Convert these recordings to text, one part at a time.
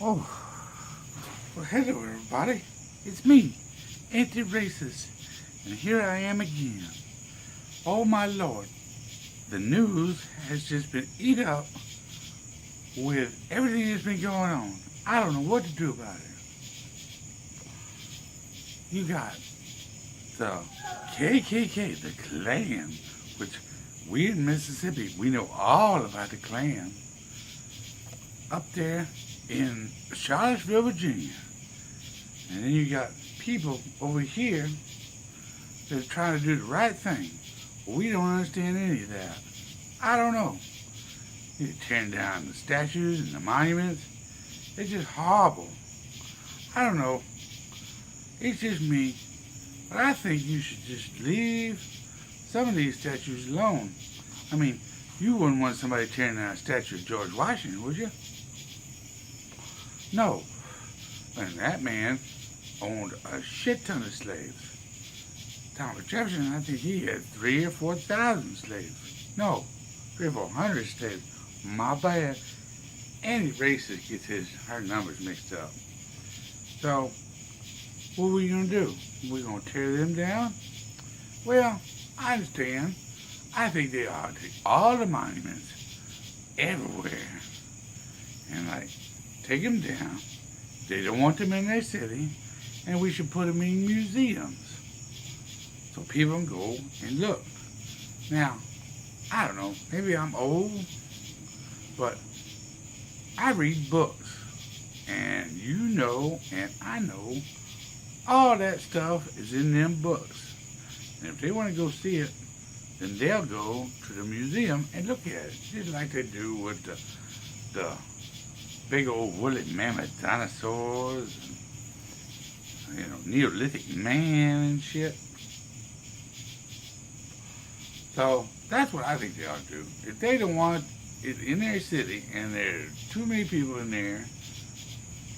Oh, well, hello, everybody. It's me, Auntie Racist, and here I am again. Oh, my Lord. The news has just been eat up with everything that's been going on. I don't know what to do about it. You got the KKK, the Klan, which we in Mississippi, we know all about the Klan, up there in Charlottesville, Virginia. And then you got people over here that are trying to do the right thing. We don't understand any of that. I don't know. You're tearing down the statues and the monuments. It's just horrible. I don't know. It's just me. But I think you should just leave some of these statues alone. I mean, you wouldn't want somebody tearing down a statue of George Washington, would you? No. And that man owned a shit ton of slaves. Thomas Jefferson, I think he had 3,000 or 4,000 slaves. No, 300 or 400 slaves. My bad. Any racist gets her numbers mixed up. So, what are we going to do? We're going to tear them down? Well, I understand. I think they ought to take all the monuments everywhere and, take them down. They don't want them in their city, and we should put them in museums so people can go and look. Now, I don't know, maybe I'm old, but I read books, and you know, and I know, all that stuff is in them books. And if they want to go see it, then they'll go to the museum and look at it, just like they do with the big old woolly mammoth dinosaurs, and, Neolithic man and shit. So that's what I think they ought to do. If they don't want it in their city and there are too many people in there,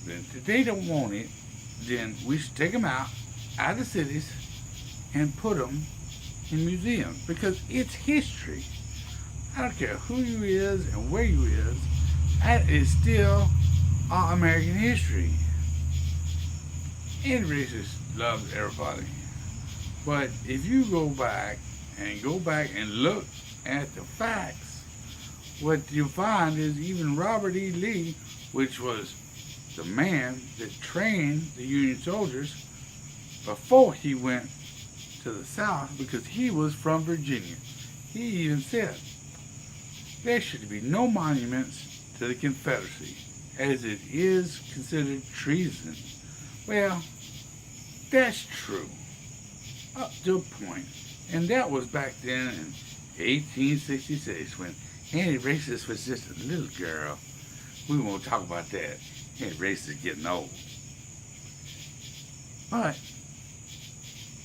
then if they don't want it, then we should take them out of the cities and put them in museums, because it's history. I don't care who you is and where you is, that is still our American history. And racist loves everybody. But if you go back and look at the facts, what you find is even Robert E. Lee, which was the man that trained the Union soldiers before he went to the South, because he was from Virginia. He even said there should be no monuments to the Confederacy, as it is considered treason. Well, that's true, up to a point. And that was back then in 1866, when Auntie Racist was just a little girl. We won't talk about that. Auntie Racist is getting old. But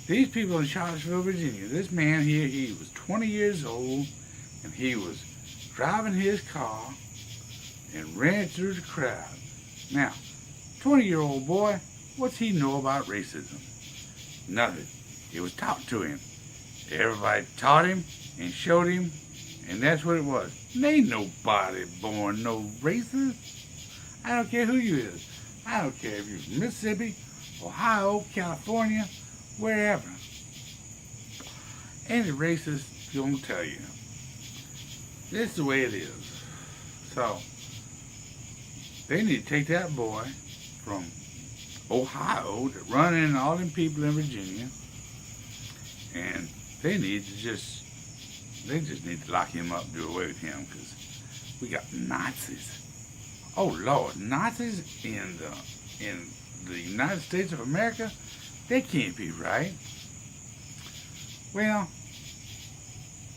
these people in Charlottesville, Virginia, this man here, he was 20 years old, and he was driving his car and ran through the crowd. Now, 20-year-old boy, what's he know about racism? Nothing. It was taught to him. Everybody taught him and showed him, and that's what it was. There ain't nobody born no racist. I don't care who you is. I don't care if you're from Mississippi, Ohio, California, wherever. Any racist gonna tell you. This is the way it is. So, they need to take that boy from Ohio that run in all them people in Virginia, and they just need to lock him up and do away with him, because we got Nazis. Oh Lord, Nazis in the United States of America? They can't be right. Well,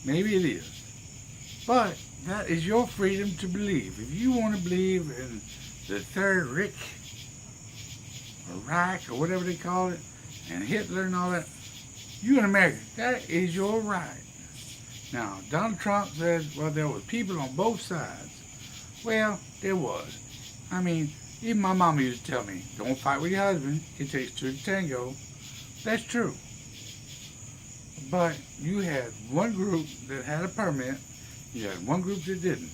maybe it is. But that is your freedom to believe. If you want to believe in the Third Reich, or Reich, or whatever they call it, and Hitler and all that, you in America, that is your right. Now, Donald Trump said, well, there were people on both sides. Well, there was. I mean, even my mama used to tell me, don't fight with your husband. It takes two to tango. That's true. But you had one group that had a permit. You had one group that didn't.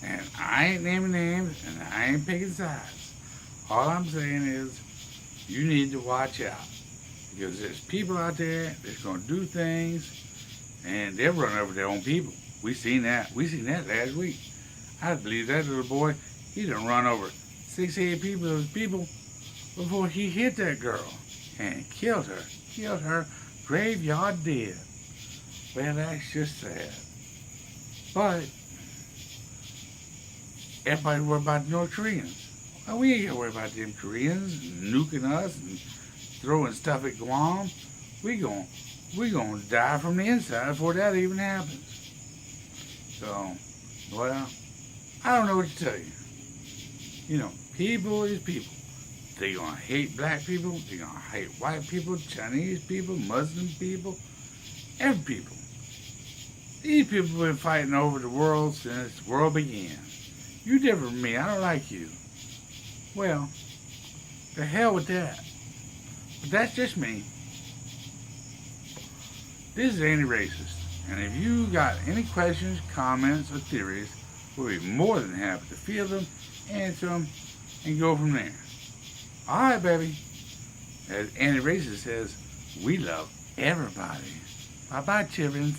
And I ain't naming names, and I ain't picking sides. All I'm saying is you need to watch out. Because there's people out there that's going to do things and they'll run over their own people. We seen that. We seen that last week. I believe that little boy, he done run over 6-8 people before he hit that girl and killed her. Killed her graveyard dead. Well, that's just sad. But everybody worry about the North Koreans. Well, we ain't gonna worry about them Koreans nuking us and throwing stuff at Guam. We gonna die from the inside before that even happens. So, well, I don't know what to tell you. You know, people is people. They're gonna hate black people. They're gonna hate white people, Chinese people, Muslim people, every people. These people have been fighting over the world since the world began. You different from me. I don't like you. Well, the hell with that. But that's just me. This is Auntie Racist. And if you got any questions, comments, or theories, we'll be more than happy to field them, answer them, and go from there. Alright, baby. As Auntie Racist says, we love everybody. Bye-bye, children.